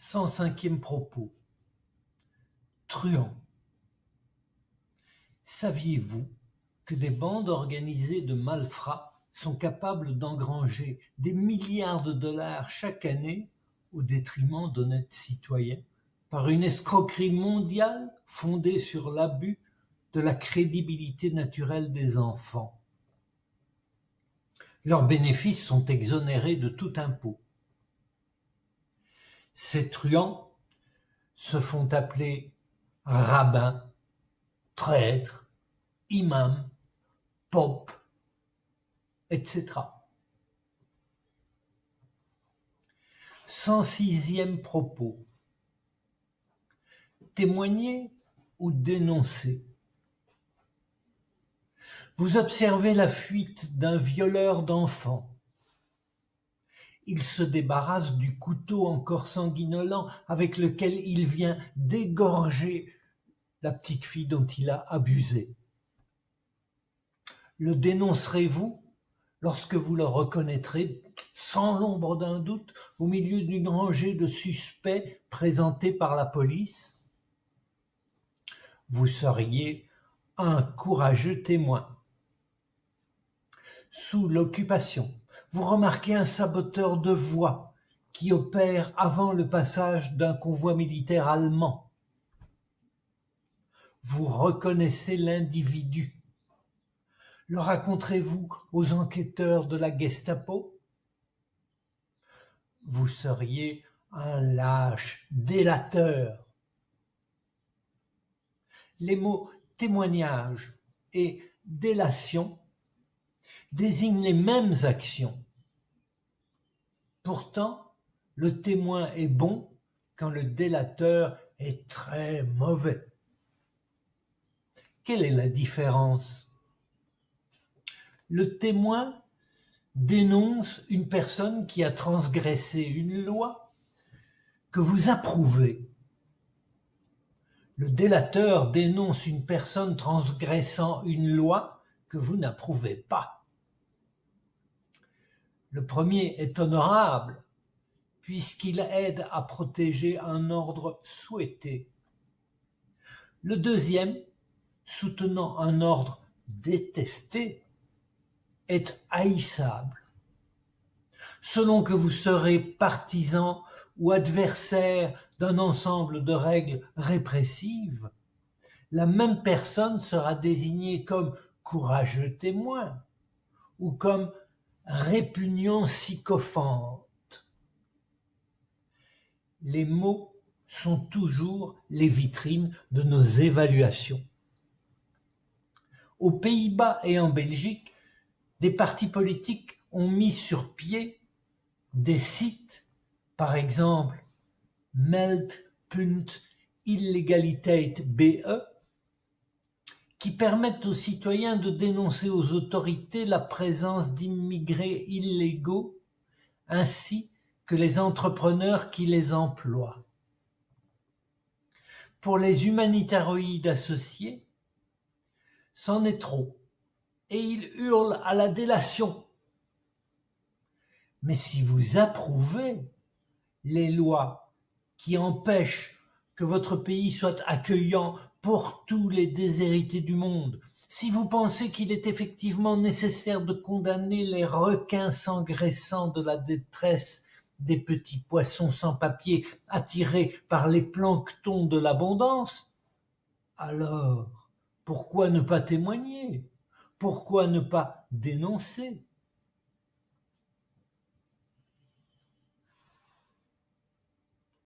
105e propos. Truand. Saviez-vous que des bandes organisées de malfrats sont capables d'engranger des milliards de dollars chaque année au détriment d'honnêtes citoyens par une escroquerie mondiale fondée sur l'abus de la crédibilité naturelle des enfants? Leurs bénéfices sont exonérés de tout impôt. Ces truands se font appeler rabbins, prêtres, imams, popes, etc. 106e propos. Témoigner ou dénoncer. Vous observez la fuite d'un violeur d'enfants. Il se débarrasse du couteau encore sanguinolent avec lequel il vient d'égorger la petite fille dont il a abusé. Le dénoncerez-vous lorsque vous le reconnaîtrez sans l'ombre d'un doute au milieu d'une rangée de suspects présentés par la police? Vous seriez un courageux témoin. Sous l'occupation, vous remarquez un saboteur de voies qui opère avant le passage d'un convoi militaire allemand. Vous reconnaissez l'individu. Le raconterez-vous aux enquêteurs de la Gestapo? Vous seriez un lâche délateur. Les mots témoignage et délation désignent les mêmes actions. Pourtant, le témoin est bon quand le délateur est très mauvais. Quelle est la différence? Le témoin dénonce une personne qui a transgressé une loi que vous approuvez. Le délateur dénonce une personne transgressant une loi que vous n'approuvez pas. Le premier est honorable puisqu'il aide à protéger un ordre souhaité. Le deuxième, soutenant un ordre détesté, est haïssable. Selon que vous serez partisan ou adversaire d'un ensemble de règles répressives, la même personne sera désignée comme courageux témoin ou comme répugnant sycophante. Les mots sont toujours les vitrines de nos évaluations. Aux Pays-Bas et en Belgique, des partis politiques ont mis sur pied des sites, par exemple meld.illegaliteit.be, qui permettent aux citoyens de dénoncer aux autorités la présence d'immigrés illégaux ainsi que les entrepreneurs qui les emploient. Pour les humanitaroïdes associés, c'en est trop et ils hurlent à la délation. Mais si vous approuvez les lois qui empêchent que votre pays soit accueillant pour tous les déshérités du monde, si vous pensez qu'il est effectivement nécessaire de condamner les requins s'engraissant de la détresse des petits poissons sans papier attirés par les planctons de l'abondance, alors pourquoi ne pas témoigner? Pourquoi ne pas dénoncer?